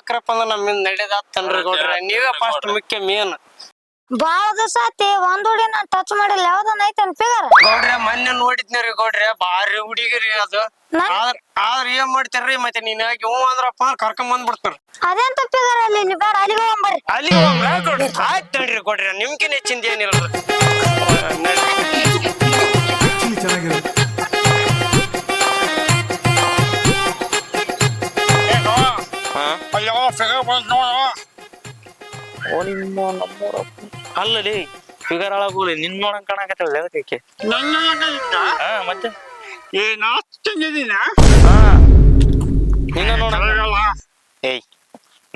ಹಾಕ್ರಪ್ಪ ಅಂದ್ರ ನಮ್ಮಿಂದ ನಡೆದಾತನ್ರಿ ಗೌಡ್ರ. ನೀವೇ ಫಸ್ಟ್ ಮುಖ್ಯ ಮೇನ್. ಬಾಳ ದಿವಸ ಆತಿ ಒಂದ್ ಹುಡಿ ನಾನ್ ಟಚ್ ಮಾಡಿಲ್ಲ. ಯಾವ್ದನ್ ಐತನ್ ಫಿಗರ್? ಗೌಡ್ರ ಮೊನ್ನೆ ನೋಡಿದ್ನಿರಿ ಗೌಡ್ರ, ಬಾರಿ ಹುಡುಗಿರಿ ಅದು. ಆದ್ರ ಏನ್ ಮಾಡ್ತಾರ್ರಿ, ಮತ್ತೆ ನೀನ್ ಹೂ ಅಂದ್ರಪ್ಪ ಕರ್ಕೊಂಡ್ ಬಂದ್ಬಿಡ್ತಾರ. ಅದೆಂತ ಫಿಗರ್ ಅಲ್ಲಿ ಇಲ್ಲಿ ಬೇಡ, ಅಲ್ಲಿಗೆ ಹೋಗ್ಬರ್ರಿ. ಅಲ್ಲಿ ಹೋಗ್ರ ಗೌಡ್ರ. ಆಯ್ತು ನೋಡ್ರಿ ಗೌಡ್ರ, ನಿಮ್ಕಿನ್ ಹೆಚ್ಚಿಂದ ಏನಿಲ್ರಿ. ಚೆನ್ನಾಗಿರುತ್ತೆ. ಅಲ್ಲಲ್ಲಿ ಫಿಗರ್ ಹಾಳಾಗೋಲಿ ನಿನ್ ನೋಡಂಗ್ ಕಾಣಕತ್ತಲ್ಲ ಅದಕ್ಕೆ. ಮತ್ತೆ ನಿನ್ನ ನೋಡ. ಏಯ್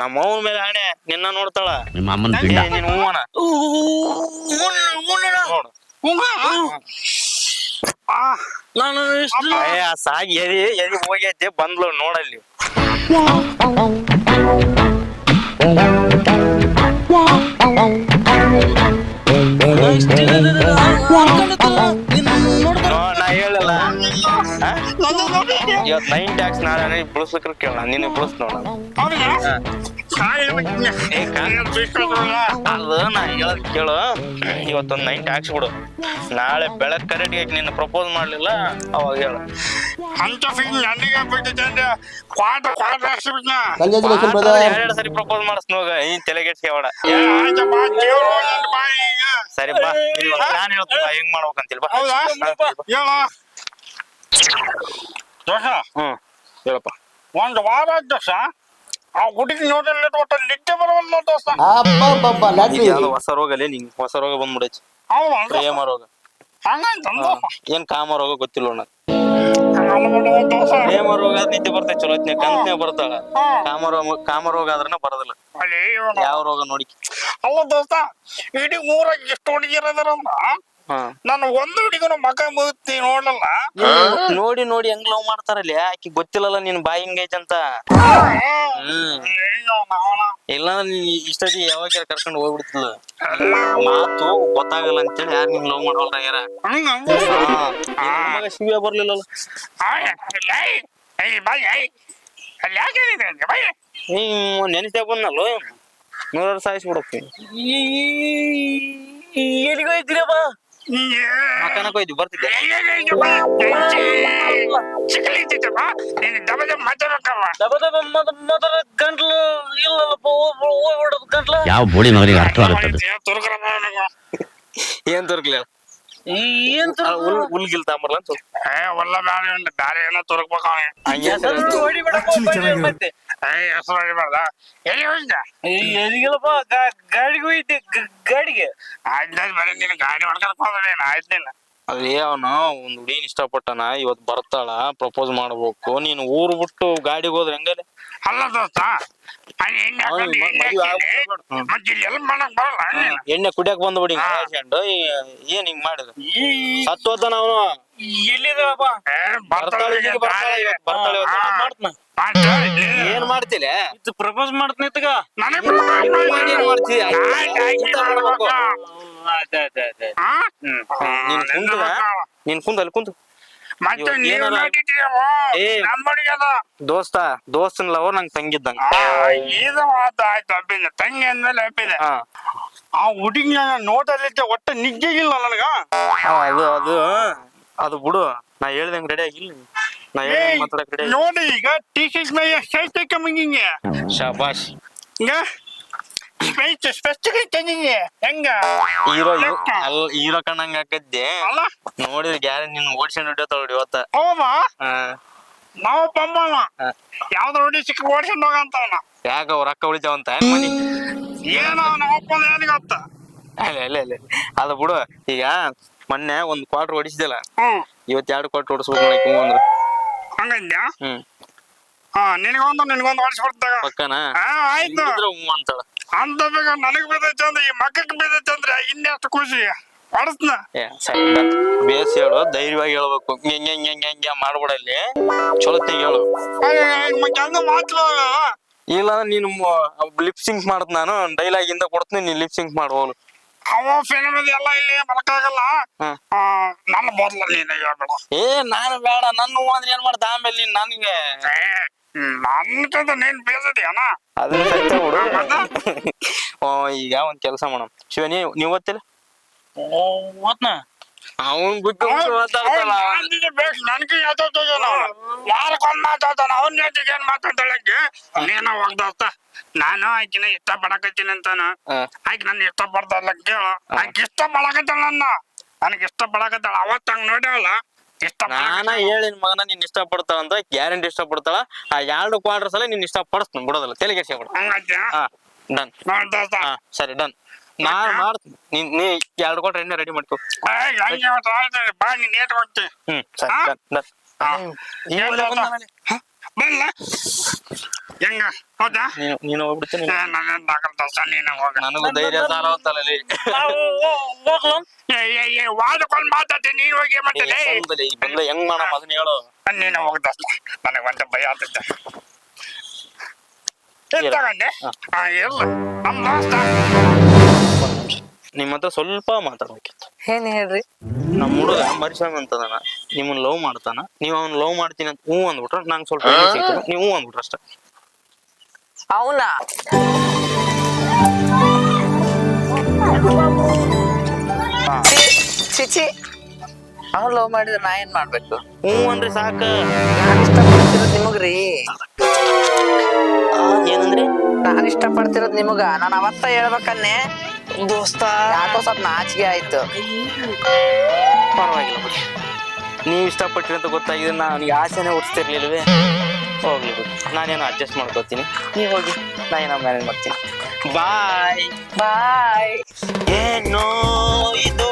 ನಮ್ಮ ಅವ್ನ ಮೇಲೆ ಆಣೆ, ನಿನ್ನ ನೋಡ್ತಾಳ. ನಿಮ್ಮ ಅಮ್ಮನ ನೀನ್ ಹೂವನ ಸಾಗಿ ಎದಿ ಹೋಗೈತೆ ಬಂದ್ಲು ನೋಡಲ್ಲಿ. ನಾ ಹೇಳಲ್ಲ ಇವತ್ 9 ಟ್ಯಾಕ್ಸ್ ನಾಳೆ ಬಳಸ್ಲಿಕ್ರ ಕೇಳ ನೀನು ಬಳಸ್ ನೋಡ. ಅಲ್ಲ ನಾ ಹೇಳದ್ ಕೇಳು, ಇವತ್ತೊಂದ್ 9 ಟ್ಯಾಕ್ಸ್ ಬಿಡು. ನಾಳೆ ಬೆಳಗ್ ಕರೆಕ್ಟ್ಗೆ ನಿನ್ನ ಪ್ರಪೋಸ್ ಮಾಡ್ಲಿಲ್ಲ ಅವಾಗ ಹೇಳ. ಎರಡ್ ಸರಿ ಪ್ರಪೋಸ್ ಮಾಡಿಸ್ನೋಗ ಈ ತಲೆಗೆಡ್ಸ್ಕೊಬೇಡ. ಸರಿ ಬಾ, ಪ್ಲಾನ್ ಹೇಳ್ತೀನಿ ಹೆಂಗ್ ಮಾಡ್ಬೇಕಂತಿಲ್ ಬಾ. ಹೇಳಪ್ಪ. ಒಂದ್ ವಾರ ದೋಸ ಆ ಹುಡುಗಿ ನೋಡಲ್ಲ ಒಟ್ಟ ನಿದ್ದೆ ಬರವಲ್ಲ ದೋಸ್ತ. ಹೊಸ ರೋಗಲ್ಲೇ ನಿಂಗ್ ಹೊಸ ರೋಗ ಬಂದ್ಬಿಡೈತಿ. ಪ್ರೇಮ ರೋಗ. ಏನ್ ಕಾಮ ರೋಗ ಗೊತ್ತಿಲ್ಲ ಅಣ್ಣ. ಪ್ರೇಮ ರೋಗ ನಿದ್ದೆ ಬರ್ತೈತಿ ಚಲೋ ಹೊತ್ನ್ಯಾಗ, ಕನಸ್ನ್ಯಾಗ ಬರ್ತಾಳ. ಕಾಮ ರೋಗ ಆದ್ರನ ಬರೋದಿಲ್ಲ. ಯಾವ ರೋಗ ನೋಡಿ. ಅಲ್ಲ ದೋಸ್ತ, ಇಡೀ ಊರಾಗ ಎಷ್ಟು ಹುಡುಗಿರದಾರಂದ್ರ ನಾನು ಒಂದು ಹುಡುಗನ ಮಗ ಮುಗಿತಿ ನೋಡಲ್ಲ. ನೋಡಿ ನೋಡಿ ಹೆಂಗ್ ಲವ್ ಮಾಡ್ತಾರಲ್ಲಿ. ಆಕಿ ಗೊತ್ತಿಲ್ಲಲ್ಲ ನಿನ್ ಬಾಯಿ ಹಿಂಗೈತೆ ಅಂತ. ಇಲ್ಲಾಂದ್ರೆ ನೀನ್ ಇಷ್ಟೊತ್ತಿ ಯಾವಾಗ ಕರ್ಕೊಂಡು ಹೋಗ್ಬಿಡ್ತಿಲ್ಲ. ಮಾತು ಗೊತ್ತಾಗಲ್ಲ ಅಂತೇಳಿ ಯಾರು ನಿನ್ ಲವ್ ಮಾಡೋಲ್ರ ಯಾರ. ಮಗ ಶಿವ ಬರ್ಲಿಲ್ಲ. ನೆನೆಸ್ಯಾಗ ಬಂದಲ್ಲ 100 ವರ್ಷ ಸಾಯಿಸ್ಬಿಡಕ್ಕೆ. ಎಲ್ಲಿಗೋಯ್ತೀರಪ್ಪ? ಮಕ್ಕನಕ್ ಹೋಯ್ತು ಬರ್ತಿದ್ದೆ. ಗಂಟ್ಲು ಇಲ್ಲಲ್ಲಪ್ಪ, ಗಂಟ್ಲು ಯಾವ ಬೋಳಿ ಮಗನಿಗೆ ಅರ್ಥವಾಗುತ್ತದೆ. ಏನ್ ತೋರ್ಕ್ಲಿ ಹುಲ್ಗಿಲ್ ತಾಂಬರ್ಲ ಅಂತ ಒಲ್ಲ ಬ್ಯಾರೆ ಏನೋ ತೊರಕ್ಬೇಕ. ಮತ್ತೆ ಹೆಸರು ಹೊಡಿಬಾರ್ದ. ಎಲ್ಲಿ ಹೋಗಿದ್ದ? ಎಲ್ಲಿಗಿಲ್ಲಪ್ಪ, ಗಾಡಿಗೆ ಹೋಯ್ತಿ. ಗಾಡಿಗೆ ಆಯ್ತು ಬರೀ ನೀನು ಗಾಡಿ ಹೊಡ್ಕೊಂಡ್ ಹೋದೇನ ಆಯ್ತಿಲ್ಲ. ಅದೇ ಅವನು ಒಂದ್ ಹುಡುಗಿನ ಇಷ್ಟಪಟ್ಟನ, ಇವತ್ ಬರ್ತಾಳ, ಪ್ರಪೋಸ್ ಮಾಡ್ಬೇಕು. ನೀನು ಊರ್ ಬಿಟ್ಟು ಗಾಡಿಗೆ ಹೋದ್ರೆ ಹೆಂಗಲೆ? ಅಲ್ಲ ದೋಸ್ತ, ಎಣ್ಣೆ ಕುಡಿಯಕ್ ಬಂದ್ಬಿಡಿ ಏನ್ ಹಿಂಗ್ ಮಾಡಿದ್ರು ಸತ್ತೋತಾನ ಅವನು. ಎಲ್ಲಿದಪ್ಪ? ಏನ್ ಮಾಡ್ತಿಲ್ಲ? ಪ್ರಪೋಸ್ ಮಾಡ್ತೀನಿ ನೀನ್ ಕುಂತ ಅಲ್ಲಿ ಕುಂತು. ದೋಸ್ತನ ಲವರ್ ನಂಗೆ ತಂಗಿದ್ದಂಗ. ಆಯ್ತು ಹಬ್ಬಿದೆ ತಂಗಿ ಅಂದ್ಮೇಲೆ ಹಬ್ಬಿದೆ. ಆ ಹುಡುಗಿ ನೋಟಲ್ಲಿ ಒಟ್ಟ ನಿಜ್ಜೆಗಿಲ್ಲ ನನಗ. ಅದು ಬಿಡು, ನಾ ಹೇಳ್ದಂಗ ರೆಡಿ ಆಗಿಲ್ಲ. ನಾ ಹೇಳ್ದಂಗ ರೆಡಿ ನೋಡಿ. ಈಗ ಟಿ ಶರ್ಟ್ ಮೇಲೆ ಸೈಜ್ ಕಮ್ಮಿಂಗ ಶಾಬಾಷ್. ಈಗ ಹೆಂಗ ಹೀರೋ ಕಣ್ಣಂಗ ಹಾಕದ್ದೆ ನೋಡಿದ್ರೆ ಗ್ಯಾರ ನಿನ್ ಓಡಿಸ್ಕೊಂಡು ಹಿಡಿಯೋತಾಳ ಇವತ್ತ. ಹೌದಾ? ನಾವು ಪಂಬನ ಯಾವ್ದು ನೋಡಿ ಸಿಕ್ಕ ಓಡಿಸ್ಕೊಂಡು ಹೋಗಂತವನ. ಯಾಕ ಅವ್ರ ಅಕ್ಕ ಉಳಿತಾವಂತ ಮನಿ ಏನೋ ನಾವಪ್ಪನ ಏನಿಗತ್ತ. ಅಲ್ಲ ಅದು ಬಿಡು. ಈಗ ಮೊನ್ನೆ ಒಂದ್ ಕ್ವಾರ್ಟರ್ ಹೊಡಿಸಿದಲ್ಲ, ಇವತ್ 2 ಕ್ವಾರ್ಟರ್ ಹೊಡಿಸ್ಬೇಕು ಅಂದ್ರ ಹಂಗಂದ್ಯಾ? ನಿನಗೊಂದು ಹೊಡಿಸ್ಬಿಡ್ತಾಗ ಪಕ್ಕನ ಆಯ್ತು ಅಂತಾಳ. ಅಂತ ಬೇಗ ನನಗ್ ಬೇದೈತೆ ಅಂದ್ರೆ, ಈ ಮಕ್ಕಕ್ಕೆ ಬೇದೈತೆ ಅಂದ್ರೆ ಇನ್ನೆಷ್ಟು ಖುಷಿ ಹೊಡಸ್ನ. ಬೇಸ್ ಹೇಳು, ಧೈರ್ಯವಾಗಿ ಹೇಳ್ಬೇಕು. ಹೆಂಗ ಮಾಡ್ಬಿಡಲ್ಲಿ, ಚಲೋತ್ನಾಗ ಹೇಳು. ಹಂಗ ಮಾತ್ರ ಇಲ್ಲ ನೀನು ಲಿಪ್ ಸಿಂಕ್ ಮಾಡತ್, ನಾನು ಡೈಲಾಗ್ ಇಂದ ಕೊಡ್ತೀನಿ, ನೀನ್ ಲಿಪ್ ಸಿಂಕ್ ಮಾಡ್ಬೋದು. ಅವ ಫಿಲ್ಮ್ ಎಲ್ಲ ಇಲ್ಲಿ ಬರಕಾಗಲ್ಲ. ನನ್ನ ಮೊದ್ಲ ನೀನು ಹೇಳ್ಬೇಡ. ನಾನು ಬೇಡ, ನನ್ನ ಅಂದ್ರೆ ಏನ್ ಮಾಡ್ದ ಆಮೇಲೆ ನೀನ್ ನನಗೆ ನನ್ನ ನೀನ್ ಬೇಸದಿಯಾನ ಅದನ್ನ ಸತ್ಯ ಬಿಡು. ಈಗ ಒಂದ್ ಕೆಲಸ ಮಾಡೋಣ ಶಿವ, ನೀವ್ ಓದ್ತಿಲ್ಲ? ಓದ್ನ ಅವನ್ ಬಿಟ್ಟು ಮಾತಾಡ್ತಾಳ. ನನ್ಗೆ ವಾರಕ್ಕೊಂದ್ ಮಾತಾಡ್ತಾನ. ಅವನ್ ಜೊತೆಗೆ ಏನ್ ಮಾತಾಡ್ತಾಳಕ್ಕೆ ನೀನ ಹೋಗ್ದೋಸ್ತ. ನಾನು ಆಕಿನ ಇಷ್ಟ ಪಡಕತ್ತೀನಿ ಅಂತಾನ. ಆಕಿ ನನ್ನ ಇಷ್ಟ ಪಡ್ತಾಳ ಕೇಳ. ಆಕಿ ಇಷ್ಟ ಪಡಕತ್ತಾಳ ನನಗೆ ಇಷ್ಟ ಪಡಕತ್ತಾಳ. ಅವತ್ತ ಹಂಗ ನೋಡ್ಯಾವಲ್ಲ ಇಷ್ಟ. ನಾನ ಹೇಳಿನ ಮಗನ ನೀನ್ ಇಷ್ಟ ಪಡ್ತಾಳ ಅಂತ ಗ್ಯಾರಂಟಿ ಇಷ್ಟ ಪಡ್ತಾಳ. ಆ 2 ಕ್ವಾರ್ಟರ್ ಸಲ ನೀನ್ ಇಷ್ಟ ಪಡಿಸ್ತೀನಿ, ಬಿಡೋದಲ್ಲ, ತೆಲಿಗೆ ಬಿಡ. ಡನ್. ಸರಿ ಡನ್. ನಾನ್ ಮಾಡ್ತೀನಿ. ನೀ 2 ಕ್ವಾರ್ಟರ್ ಎಣ್ಣೆ ರೆಡಿ ಮಾಡ್ಕೊ. ಬಾ ನೀನ್ ಏಟ್ ಹೋಗ್ತಿ. ಸರಿ ಡನ್. ಬಲ್ಲ ಹೆಂಗ ಹೌದಾ? ನೀನು ಹೋಗ್ಬಿಡ್ತೀನಿ. ನನಗೂ ಧೈರ್ಯ ಸಾಲ ಹೋಗ್ತಲ್ಲ. ವಾದಕ್ಕೊಂದು ಮಾತಾಡ್ತೀನಿ. ನೀನ್ ಹೋಗಿ ಮಾಡ್ತೇನೆ ಹೆಂಗ್ ಮಾಡೋ ಅದನ್ನ ಹೇಳು. ನೀನು ಹೋಗ್ದ ನನಗೆ ಒಂದು ಭಯ ಆಗ್ತೈತೆ. ತಗೊಂಡೆ ಎಲ್ಲ ನಮ್ಮ ದೋಸ್ತ ನಿಮ್ಮ ಹತ್ರ ಸ್ವಲ್ಪ ಮಾತಾಡ್ಬೇಕಿತ್ತು. ಏನ್ ಹೇಳ್ರಿ? ನಮ್ ಹುಡುಗ ಮರಿಸ್ವಾಮಿ ಅಂತದಾನ, ನಿಮ್ಮನ್ ಲವ್ ಮಾಡ್ತಾನ. ನೀವ್ ಅವ್ನ್ ಲವ್ ಮಾಡ್ತೀನಿ ಅಂತ ಹೂ ಅಂದ್ಬಿಟ್ರ ನಂಗೆ ಸ್ವಲ್ಪ ಸಿಗ್ತದೆ. ನೀವು ಹೂ ಅಂದ್ಬಿಟ್ರ ಅಷ್ಟ. ಅವನಾ? ಚಿಚಿ, ಅವ್ನ್ ಲವ್ ಮಾಡಿದ್ರೆ ನಾ ಏನ್ ಮಾಡ್ಬೇಕು? ಹೂ ಅಂದ್ರೆ ಸಾಕ. ನಾನ್ ಇಷ್ಟಪಡ್ತಿರೋದ್ ನಿಮಗ್ರಿ. ಏನಂದ್ರೆ ನಾನ್ ಇಷ್ಟಪಡ್ತಿರೋದ್ ನಿಮಗ. ನಾನ್ ಅವತ್ತ ಹೇಳ್ಬೇಕನ್ನೇ ದೋಸ್ತ. ಯಾಕೋ ಸ್ವಲ್ಪ ನಾಚಿಕೆ ಆಯ್ತು. ಪರವಾಗಿಲ್ಲ ಬಿಡಿ, ನೀವ್ ಇಷ್ಟಪಟ್ಟಿರಿ ಅಂತ ಗೊತ್ತಾಗಿದೆ. ನನಗೆ ಆಸೆನೆ ಹುಟ್ಟಿಸ್ತಿರ್ಲಿಲ್ವೇ. ಹೋಗ್ಲಿ ಬಿಡಿ, ನಾನೇನೋ ಅಡ್ಜಸ್ಟ್ ಮಾಡ್ಕೋತೀನಿ. ನೀವ್ ಹೋಗಿ, ನಾ ಏನೋ ಮ್ಯಾನೇಜ್ ಮಾಡ್ತೀನಿ. ಬಾಯ್ ಬಾಯ್. ಏನೋ ಇದು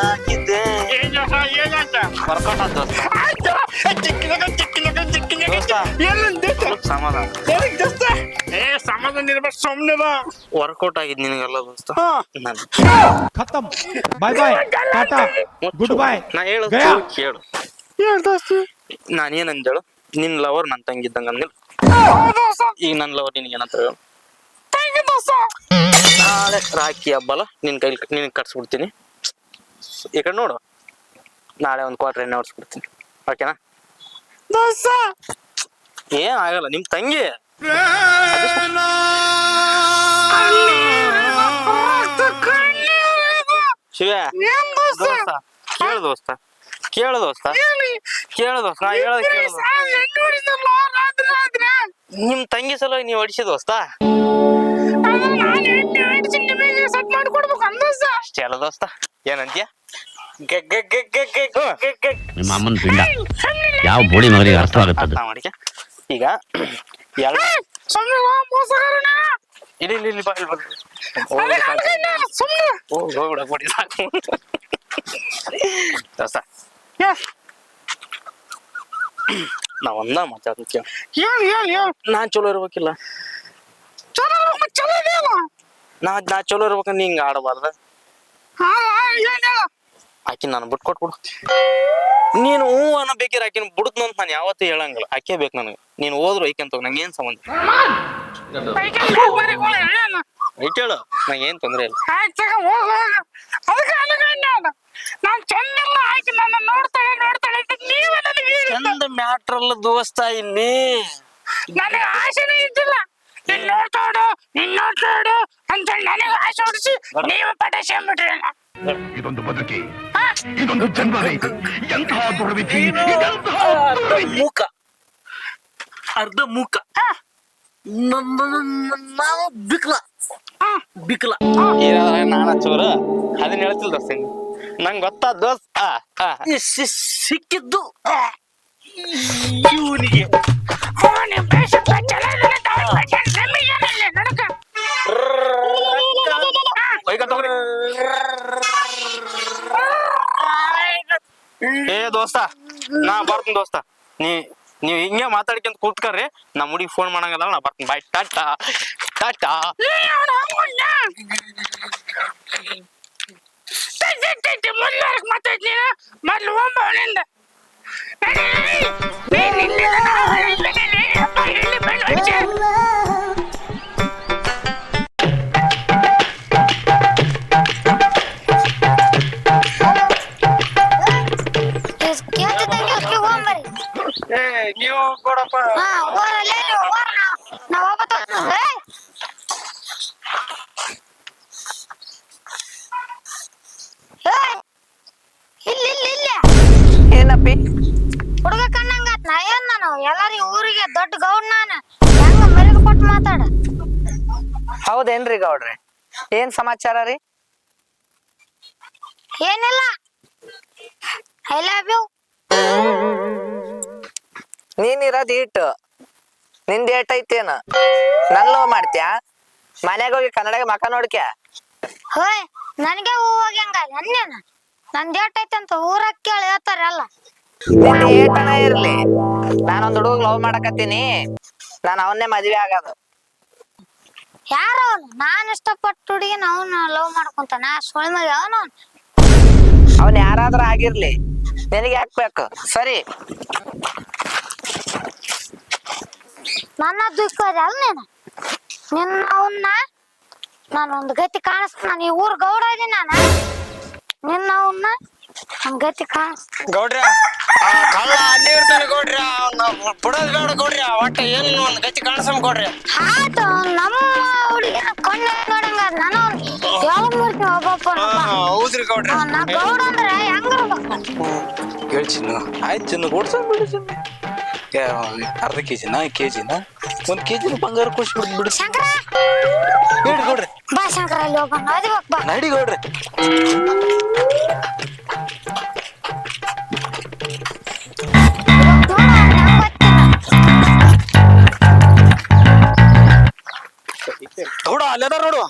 ಆಗಿದೆ. ವರ್ಕೌಟ್ ಆದ ದೋಸ್ತ. ಸಮಾಧಾನ ಸಮಾಧಾನ ಇರ್ಬೇಕು. ಸುಮ್ನೆ ವರ್ಕೌಟ್ ಆಗಿದ್ ನಿನಗೆಲ್ಲ ದೋಸ್ತ. खत्म bye bye tata good bye ನಾ ಹೇಳು ಕೇಳು. ನಾನೇನಂದೇಳು, ನಿನ್ ಲವರ್ ನನ್ ತಂಗಿದ್ದಂಗ ಅಂದಿಲ್ಲ. ಈಗ ನನ್ ಲವರ್ ನಿನ್ಗೆ ಏನಂತ ಹೇಳು. ನಾಳೆ ರಾಖಿ ಹಬ್ಬಲ್ಲ, ನಿನ್ ಕೈಲಿ ನಿನಗೆ ಕಟ್ಸ್ಬಿಡ್ತೀನಿ. ಈ ಕಡೆ ನೋಡು, ನಾಳೆ 1 ಕ್ವಾರ್ಟರ್ ಎಣ್ಣೆ ಹೊಡ್ಸ್ಬಿಡ್ತೀನಿ. ಓಕೆನಾ? ಏನ್ ಆಗಲ್ಲ, ನಿಮ್ ತಂಗಿ. ಶಿವ ದೋಸ್ತ, ಕೇಳು ದೋಸ್ತ, ಕೇಳು ದೋಸ್ತ, ಕೇಳು ದೋಸ್ತ. ನಾ ಹೇಳೋದು ಕೇಳು. ನಿಮ್ ತಂಗಿ ಸಲುವಾಗಿ ನೀವು ಹೊಡಿಸಿ ದೋಸ್ತ. ಅಷ್ಟೇ ಅಲ್ಲ ದೋಸ್ತ, ಏನಂತೀಯ? ನಿಮ್ಮ ಅಮ್ಮನ ಪಿಂಡ ಯಾವ ಬೋಳಿ ಮಗನಿಗೆ ಅರ್ಥ ಆಗುತ್ತದೆ. ಈಗ ಇಲ್ಲಿ ಬಾ, ಹೋಗ್ಬಿಡ ಸಾಕು ದೋಸ್ತ. ನಾವ್ ಒಂದ ಮಾತಾಡ್ತೀವಿ. ನಾನ್ ಚಲೋ ಇರ್ಬೇಕಿಲ್ಲ. ನಾ ಚಲೋ ಇರ್ಬೇಕಂದ್ರೆ ನೀ ಹಿಂಗ ಆಡಬಾರ್ದ. ಆಕಿ ನಾನು ಬಿಟ್ಟು ಕೊಟ್ಬಿಡು. ನೀನು ಹೂ ಅನ್ನೋ ಬೇಕಿರ ಆಕಿನ ಬಿಡುದ್ನು ಅಂತ ನಾನು ಯಾವತ್ತೂ ಹೇಳಂಗಿಲ್ಲ. ಆಕೆ ಬೇಕು ನನಗೆ. ನೀನು ಹೋದ್ರು ಐಕಂತ ನಂಗೆ ಏನ್ ಸಂಬಂಧ. ಐಕ್ ಹೇಳು, ನಂಗೆ ಏನ್ ತೊಂದ್ರೆ ಇಲ್ಲ. ಚಂದ ಮ್ಯಾಟ್ರ್ ಅಲ್ಲ ದೋಸ್ತ. ಇಲ್ಲಿ ನನಗೆ ಆಸೆನೇ ಇದ್ದಿಲ್ಲ. ನಿನ್ ನೋಡ್ತಾಡು ಅಂತ ನನಗೆ ಆಸೆ ಹೊಡಿಸಿ ನೀವು ಪಟಾಶೆ ಅಂದ್ಬಿಟ್ರಿ. ಇದೊಂದು ಬದುಕಿ, ಇದೊಂದು ಜನ್ಮವೇ, ಎಂತಹ ದುರ್ವಿಧಿ. ಮೂಕ, ಅರ್ಧ ಮೂಕ. ನಾವು ಬಿಕ್ಲ ಏನಾದ್ರ ನಾನ ಚೋರ ಅದನ್ನ ಹೇಳ್ತಿಲ್ ದೋಸ್ತ. ನಂಗೆ ಗೊತ್ತಾದ ದೋಸ್ತ. ಸಿಕ್ಕಿದ್ದು ಇವನಿಗೆ. ಏ ದೋಸ್ತ, ನಾ ಬರ್ತೀನಿ ದೋಸ್ತ. ನೀವ್ ಹಿಂಗೆ ಮಾತಾಡ್ಕೊಂತ ಕೂತ್ಕರ್ರಿ. ನಮ್ಮ ಹುಡುಗಿ ಫೋನ್ ಮಾಡಂಗಲ್ಲ, ನಾ ಬರ್ತೀನಿ. ಬಾಯ್, ಟಾಟಾ ಟಾಟಾ. ಮೊದ್ಲು ಒಬ್ಬನಿಂದ ನೀವು ಹೌದೇನ್ರಿ ಗೌಡ್ರೆ ಏನ್ ಸಮಾಚಾರ ರೀ? ಏನಿಲ್ಲ, ಐ ಲವ್ ಯು. ನೀನ್ ಇರೋದ್ ಇಟ್ಟು ನಿಂದ ಏಟ್ ಐತೇನ? ನನ್ ಲವ್ ಮಾಡ್ತ್ಯಾ? ಮನ್ಯಾಗ ಹೋಗಿ ಕನ್ನಡಗೆ ಮಕ ನೋಡ್ಕ್ಯಾ? ಹೋಯ್, ನನಗೆ ಹೂವಾಗ ಹೆಂಗ ನನ್ನೇನ ನನ್ ಡೇಟ್ ಐತೆ ಅಂತ ಊರಾಗ ಕೇಳಿ ಹೇಳ್ತಾರೆ ಎಲ್ಲ. ನಿಂದ ಏಟನ ಇರ್ಲಿ, ನಾನೊಂದ್ ಹುಡುಗ ಲವ್ ಮಾಡಕತ್ತೀನಿ, ನಾನ್ ಅವನ್ನೇ ಮದ್ವೆ ಆಗೋದು. ಯಾರ ಅವನು? ನಾನ್ ಇಷ್ಟಪಟ್ಟು ಹುಡುಗಿನ ಅವನು ಲವ್ ಮಾಡ್ಕೊಂತಾನ? ಸುಳ್ಮಗ ಅವನು. ಅವನ್ ಯಾರಾದ್ರೂ ಆಗಿರ್ಲಿ, ನಿನಗೆ ಹಾಕ್ಬೇಕು ಸರಿ. ನನ್ನ ದುಃಖ ಅಲ್ಲ ನೀನು. ನಿನ್ನ ಅವನ್ನ ನಾನೊಂದು ಗತಿ ಕಾಣಿಸ್ತ. ನಾನು ಈ ಊರ್ ಗೌಡ ಇದೀನಿ. ನಾನು ನಿನ್ನ ಅವನ್ನ ಒಂದ್ ಗತಿ ಕಾಣಿಸ್ತ. ಗೌಡ್ರ ಆ ಕಳ್ಳ ಅಲ್ಲೇ ಇರ್ತಾನೆ ಗೌಡ್ರ, ಅವ್ನ ಬಿಡೋದ್ ಬೇಡ ಗೌಡ್ರ. ಒಟ್ಟ ಏನ್ ಒಂದ್ ಗತಿ ಕಾಣಿಸಮ್ ಗೌಡ್ರಿ. ಆಯ್ತು, ನಮ್ಮ ಹುಡುಗಿನ ಕಣ್ಣ ನೋಡಂಗ ನಾನು ಯಾವ ಮೂರ್ತಿ ಒಬ್ಬಪ್ಪ. ಹೌದ್ರಿ ಗೌಡ್ರ. ನಾ ಗೌಡ ಅಂದ್ರೆ ಹೆಂಗಿರ್ಬೇಕು? ಹೇಳ್ಚಿನ್ನು ಆಯ್ತು ಚಿನ್ನು ಓಡ್ಸೋಣ ಬಿಡು ಚಿನ್ನು. ಅರ್ಧ ಕೆಜಿನ ಕೆಜಿನ ಒಂದ್ ಕೆಜಿನ ಬಂಗಾರ ಖುಷಿ ಬಿಡ್ ಬಿಡು. ಶಂಕರ ಹೇಳ್ರಿ ಗೌಡ್ರಿ. ಬಾ ಶಂಕರ, ಅಲ್ಲಿ ಒಬ್ಬ ನೋದಿಬೇಕು ಬಾ. ನಡಿ ಗೌಡ್ರಿ. ಗೌಡ ಅಲ್ಲದ ನೋಡು.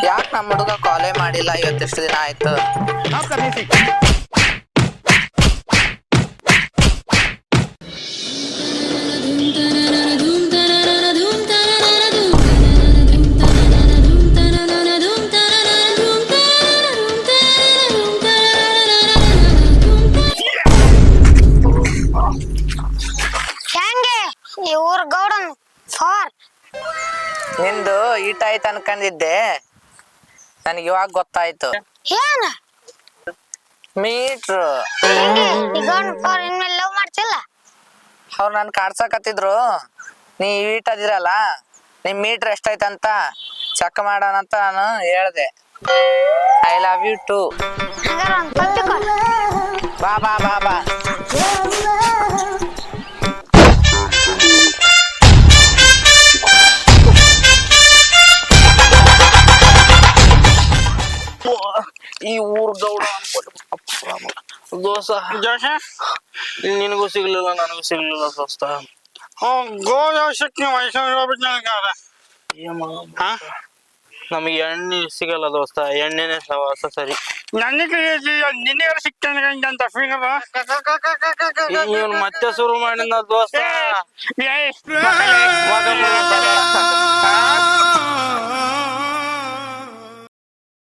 ಯಾಕೆ ನಮ್ಮ ಹುಡುಗ ಕಾಲೇ ಮಾಡಿಲ್ಲ ಇವತ್ತೆಷ್ಟು ದಿನ ಆಯ್ತು? ಹೆಂಗೆ ಈ ಊರ್ ಗೌಡನ್ ಫಾರ್? ನಿಂದು ಈಟ ಆಯ್ತು ಅನ್ಕೊಂಡಿದ್ದೆ, ನನಗೆ ಇವಾಗ ಗೊತ್ತಾಯ್ತು. ಏನ ಮೀಟ್ರು ಹೆಂಗೆ ಈ ಗೌಡನ್ ಫಾರ್ ಇನ್ಮೇಲೆ ಲವ್ ಮಾಡ್ತಿಲ್ಲ? ಅವ್ರು ನನ್ ಕಾಡ್ಸಕತ್ತಿದ್ರು, ನೀ ಈಟದಿರಲ್ಲ ನಿಮ್ ಮೀಟ್ರ್ ಎಷ್ಟೈತಂತ ಚೆಕ್ ಮಾಡೋಣ ಅಂತ ನಾನು ಹೇಳ್ದೆ. I love you too. ಹಂಗಾರ ಒಂದ್ ಪಟ್ಟಿ ಕೊಡು. ಬಾ ಬಾ ಬಾ ಬಾ. ಈ ಊರ್ ಗೌಡ ದೋಸ ಜೋಶ ನಿನಗೂ ಸಿಗ್ಲಿಲ್ಲ ನನಗೂ ಸಿಗ್ಲಿಲ್ಲ ದೋಸ್ತ. ಗೋದ ಸಿಕ್ ನೀವು ವಯಸ್ಸಾಗ ಹಾ ನಮಗೆ ಎಣ್ಣೆ ಸಿಗಲ್ಲ ದೋಸ್ತ, ಎಣ್ಣೆನೆ ಸವಾಸ ಸರಿ. ನನಗೆ ನಿನ್ನೆ ಸಿಕ್ತಾನೆ ಅಂತ ಫೀಲ್ ಇವನ್ ಮತ್ತೆ ಶುರು ಮಾಡಿದ ದೋಸ್ತ.